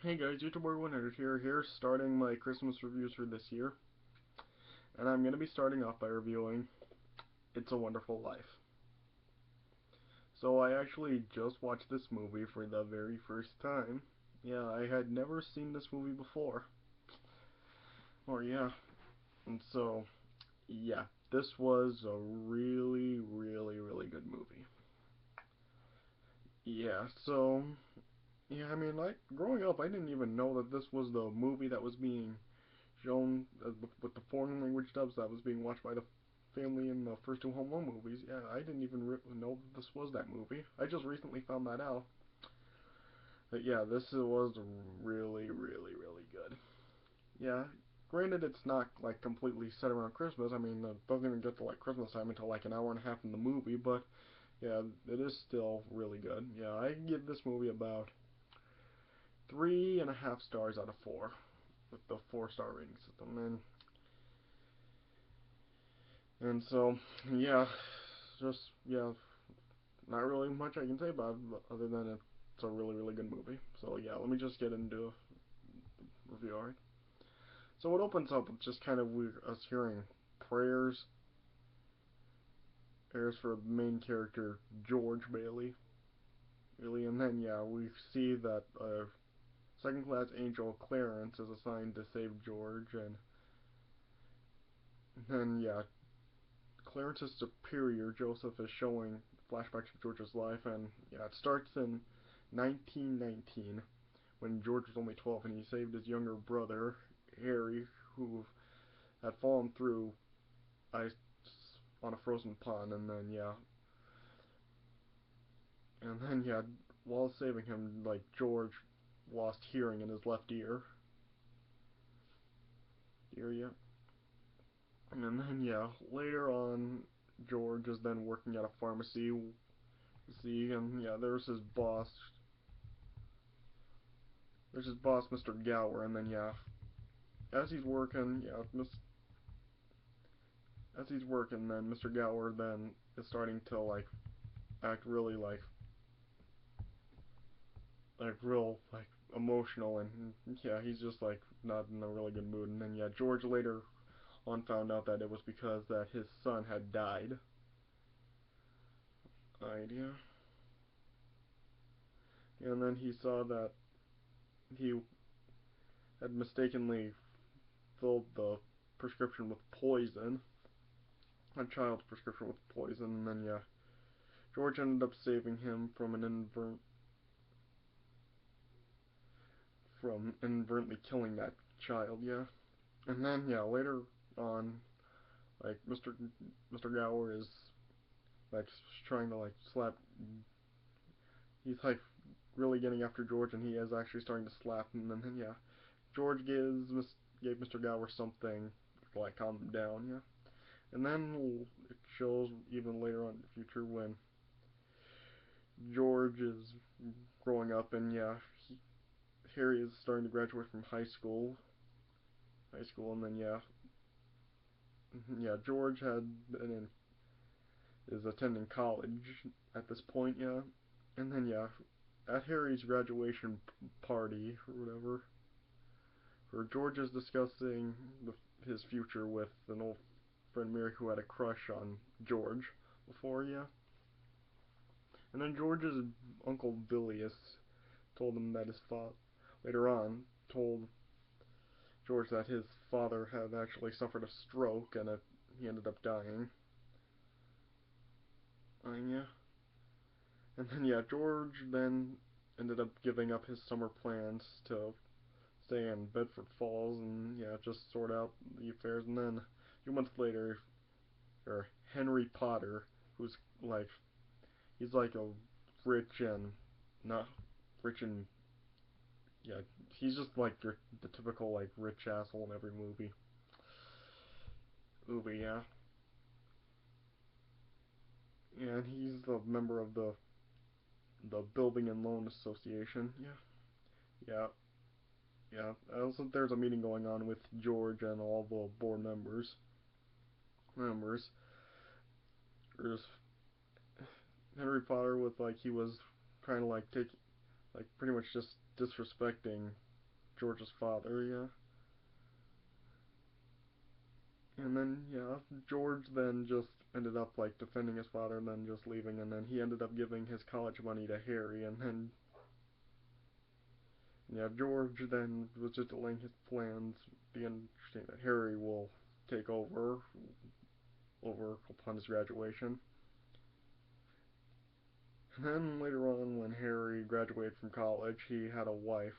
Hey guys, YouTuber 100 here, starting my Christmas reviews for this year. And I'm going to be starting off by reviewing It's a Wonderful Life. So I actually just watched this movie for the very first time. Yeah, I had never seen this movie before. Or yeah, and so, yeah, this was a really good movie. Yeah, so, yeah, I mean, like, growing up, I didn't even know that this was the movie that was being shown with the foreign language dubs that was being watched by the family in the first two Home Alone movies. Yeah, I didn't even know that this was that movie. I just recently found that out. But yeah, this was really good. Yeah, granted it's not like completely set around Christmas. I mean, it doesn't even get to like Christmas time until like an hour and a half in the movie. But yeah, it is still really good. Yeah, I give this movie about 3.5 stars out of 4 with the 4-star rating system. And so, yeah, just, yeah, not really much I can say about it other than it's a really good movie. So, yeah, let me just get into review, alright? So, it opens up with just kind of weird, us hearing prayers, prayers for the main character, George Bailey, really, and then, yeah, we see that second class angel Clarence is assigned to save George, and then, yeah, Clarence's superior, Joseph, is showing flashbacks of George's life, and yeah, it starts in 1919 when George was only 12 and he saved his younger brother, Harry, who had fallen through ice on a frozen pond, and then, while saving him, like, George lost hearing in his left ear, yeah. And then, yeah, later on, George is then working at a pharmacy, see, and yeah, there's his boss, Mr. Gower, and then yeah, as he's working, yeah, as he's working, then Mr. Gower then is starting to like act really like real like emotional, and yeah, he's just like not in a really good mood. And then yeah, George later on found out that it was because that his son had died. Idea. And then he saw that he had mistakenly filled the prescription with poison, a child's prescription with poison, and then yeah, George ended up saving him from inadvertently killing that child, yeah. And then yeah, later on, like Mr. Gower is like trying to like slap. He's like really getting after George, and he is actually starting to slap him. And then yeah, George gave Mr. Gower something to like calm him down, yeah. And then it shows even later on in the future when George is growing up, and yeah, Harry is starting to graduate from and then yeah, yeah, George had been in is attending college at this point, yeah. And then yeah, at Harry's graduation party or whatever, where George is discussing his future with an old friend Mary who had a crush on George before, yeah. And then George's uncle Bilius told him that his father later on told George that his father had actually suffered a stroke and that he ended up dying. Yeah. And then yeah, George then ended up giving up his summer plans to stay in Bedford Falls and yeah, just sort out the affairs. And then a few months later, or Henry Potter, who's like he's like a rich and not rich and yeah, he's just like the typical like rich asshole in every movie, yeah. And he's a member of the Building and Loan Association, yeah. Yeah, yeah. Also, there's a meeting going on with George and all the board members. There's Henry Potter with like he was trying to like take like pretty much just disrespecting. George's father, yeah. And then, yeah, George then just ended up, like, defending his father and then just leaving, and then he ended up giving his college money to Harry, and then, yeah, George then was just delaying his plans, being saying that Harry will take over upon his graduation. And then later on, when Harry graduated from college, he had a wife,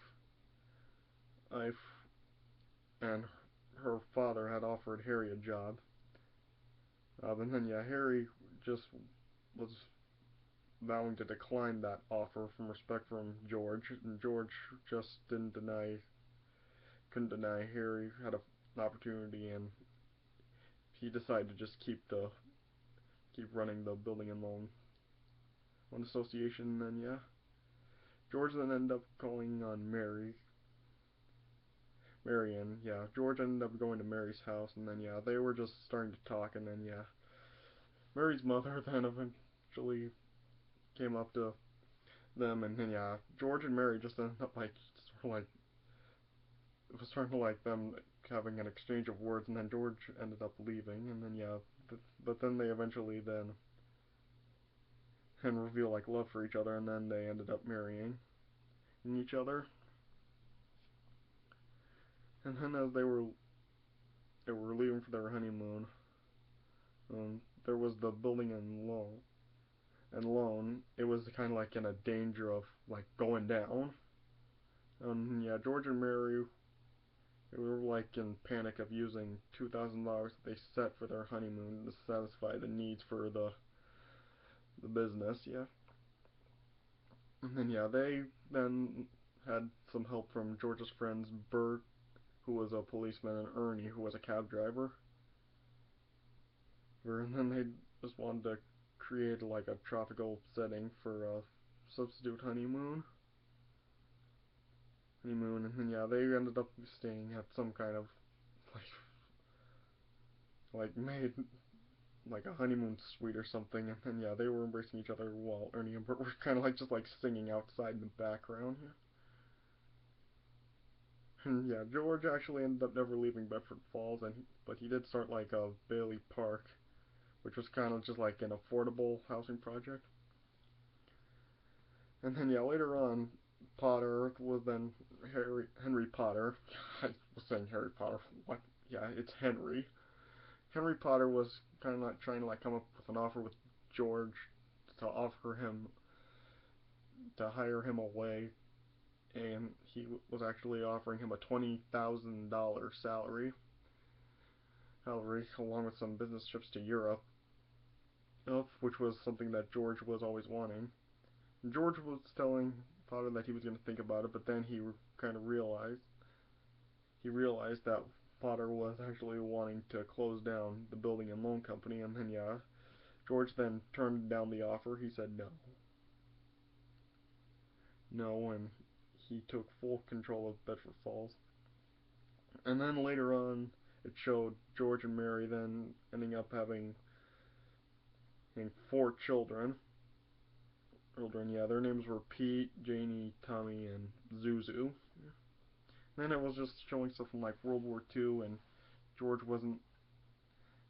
and her father had offered Harry a job. And then, yeah, Harry just was vowing to decline that offer from respect from George, and George just couldn't deny Harry had an opportunity, and he decided to just keep running the building and loan association. And then, yeah, George then ended up calling on Marion. Yeah, George ended up going to Mary's house, and then, yeah, they were just starting to talk, and then, yeah, Mary's mother then eventually came up to them, and then, yeah, George and Mary just ended up, like, sort of like, it was starting to like them having an exchange of words, and then George ended up leaving, and then, yeah, but then they eventually then and reveal like love for each other, and then they ended up marrying each other. And then as they were leaving for their honeymoon, there was the building and loan. It was kind of like in a danger of like going down. And yeah, George and Mary, they were like in panic of using $2,000 that they set for their honeymoon to satisfy the needs for the business. Yeah. And then, yeah, they then had some help from George's friends, Bert, who was a policeman, and Ernie, who was a cab driver. And then they just wanted to create like a tropical setting for a substitute honeymoon, and then, yeah, they ended up staying at some kind of like made like a honeymoon suite or something, and then, yeah, they were embracing each other while Ernie and Bert were kind of like just like singing outside in the background. Yeah. And yeah, George actually ended up never leaving Bedford Falls, but he did start like a Bailey Park, which was kind of just like an affordable housing project. And then, yeah, later on, Potter was then Henry Potter. I was saying Harry Potter. What? Yeah, it's Henry. Henry Potter was kind of like trying to like come up with an offer with George to offer him to hire him away, and he was actually offering him a $20,000 salary, along with some business trips to Europe, which was something that George was always wanting. George was telling Potter that he was going to think about it, but then kind of realized that Potter was actually wanting to close down the building and loan company, and then, yeah, George then turned down the offer. He said no, and he took full control of Bedford Falls. And then later on, it showed George and Mary then ending up having four children. Yeah, their names were Pete, Janie, Tommy, and Zuzu. Then it was just showing stuff from like World War II, and George wasn't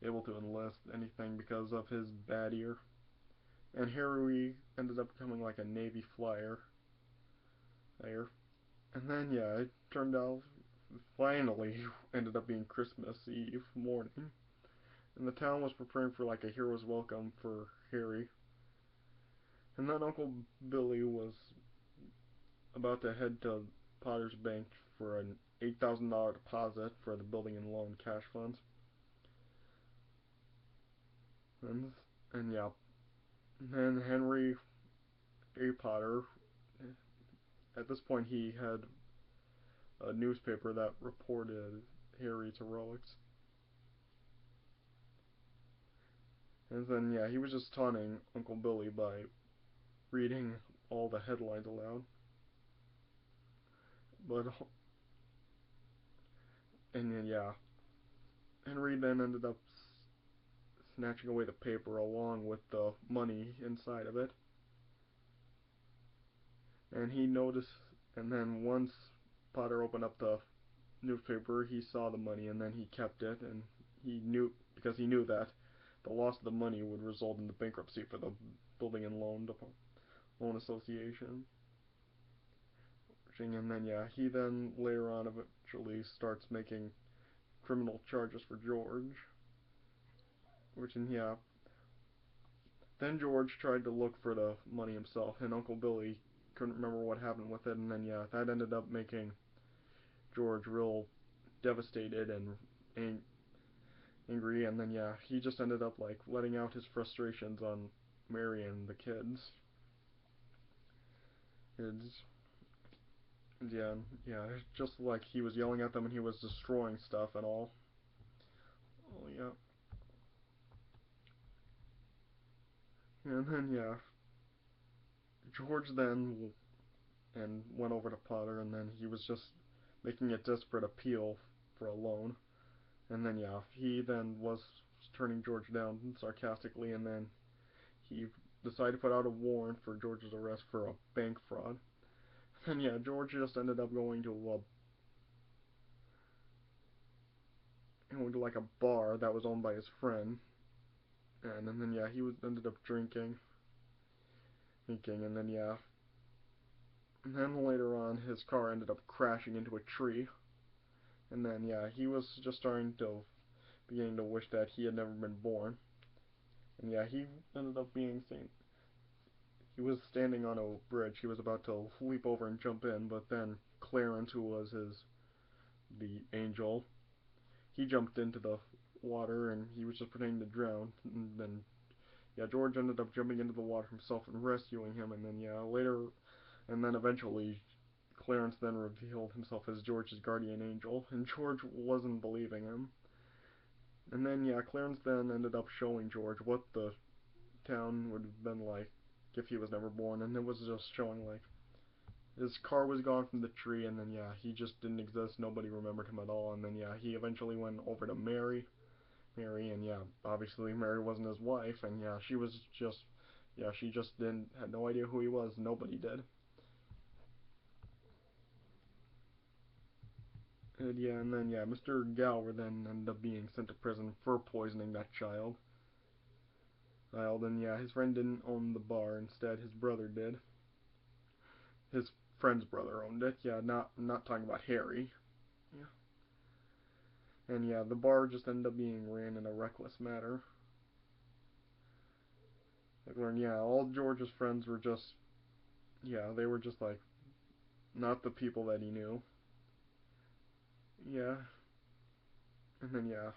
able to enlist anything because of his bad ear. And Harry ended up becoming like a Navy flyer there. And then, yeah, it turned out finally ended up being Christmas Eve morning, and the town was preparing for like a hero's welcome for Harry. And then Uncle Billy was about to head to Potter's Bank for an $8,000 deposit for the building and loan cash funds. And and yeah, and then Henry A. Potter. At this point, he had a newspaper that reported Harry's heroics. And then, yeah, he was just taunting Uncle Billy by reading all the headlines aloud. But and then, yeah, Henry then ended up snatching away the paper along with the money inside of it. And he noticed, and then once Potter opened up the newspaper, he saw the money, and then he kept it, and he knew, because he knew that the loss of the money would result in the bankruptcy for the Building and Loan Association. And then, yeah, he then later on eventually starts making criminal charges for George. Yeah, then George tried to look for the money himself, and Uncle Billy couldn't remember what happened with it, and then, yeah, that ended up making George real devastated and angry, and then, yeah, he just ended up, like, letting out his frustrations on Mary and the kids. It's, yeah, yeah, just like he was yelling at them and he was destroying stuff and all. Oh, yeah. And then, yeah, George then and went over to Potter, and then he was just making a desperate appeal for a loan. And then, yeah, he then was turning George down sarcastically, and then he decided to put out a warrant for George's arrest for a bank fraud. And yeah, George just ended up going to like a bar that was owned by his friend, and then yeah, ended up drinking, and then yeah, and then later on his car ended up crashing into a tree, and then yeah, he was just beginning to wish that he had never been born, and yeah, he ended up being seen. He was standing on a bridge. He was about to leap over and jump in, but then Clarence, who was the angel, he jumped into the water and he was just pretending to drown. And then yeah, George ended up jumping into the water himself and rescuing him. And then yeah, eventually, Clarence then revealed himself as George's guardian angel, and George wasn't believing him. And then yeah, Clarence then ended up showing George what the town would have been like if he was never born, and it was just showing like his car was gone from the tree, and then yeah, he just didn't exist. Nobody remembered him at all. And then yeah, he eventually went over to Mary, and yeah, obviously Mary wasn't his wife, and yeah, she just didn't had no idea who he was. Nobody did. And yeah, and then yeah, Mr. Gower then ended up being sent to prison for poisoning that child. And yeah, his friend didn't own the bar. Instead, his brother did. His friend's brother owned it. Yeah, not talking about Harry. Yeah. And yeah, the bar just ended up being ran in a reckless manner. Like, yeah, all George's friends were just, yeah, they were just like not the people that he knew. Yeah, and then yeah,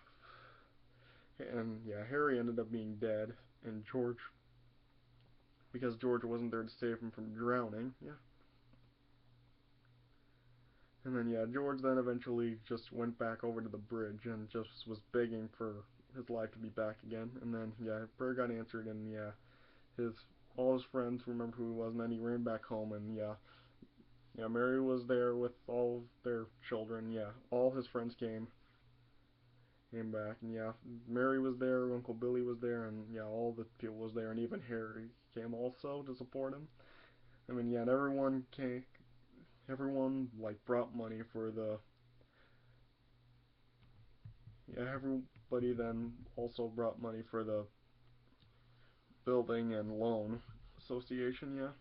Harry ended up being dead, and because George wasn't there to save him from drowning. Yeah, and then yeah, George then eventually just went back over to the bridge and just was begging for his life to be back again. And then yeah, prayer got answered, and yeah, his all his friends remembered who he was, and then he ran back home, and yeah, yeah, Mary was there with all of their children. Yeah, all his friends came back, and yeah, Mary was there, Uncle Billy was there, and yeah, all the people was there, and even Harry came also to support him. I mean, yeah, and everyone like brought money for the, yeah, everybody then also brought money for the building and loan association. Yeah,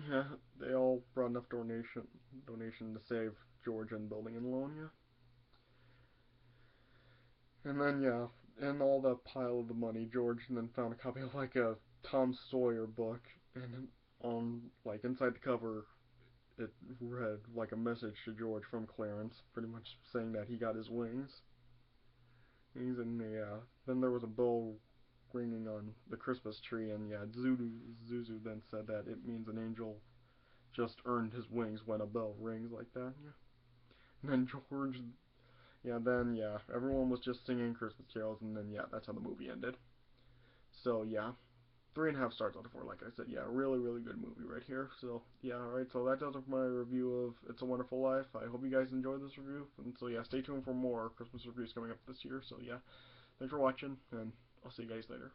yeah, they all brought enough donation to save George and building and loan. Yeah, and then yeah, in all the pile of the money, George then found a copy of like a Tom Sawyer book, and on like inside the cover, it read like a message to George from Clarence, pretty much saying that he got his wings. He's in the Then there was a bell ringing on the Christmas tree, and yeah, Zuzu then said that it means an angel just earned his wings when a bell rings like that. Yeah. And then George, everyone was just singing Christmas carols, and then yeah, that's how the movie ended. So yeah, 3.5 stars out of 4. Like I said, yeah, really, really good movie right here. So yeah, alright, so that does it for my review of It's a Wonderful Life. I hope you guys enjoyed this review, and so yeah, stay tuned for more Christmas reviews coming up this year. So yeah, thanks for watching, and I'll see you guys later.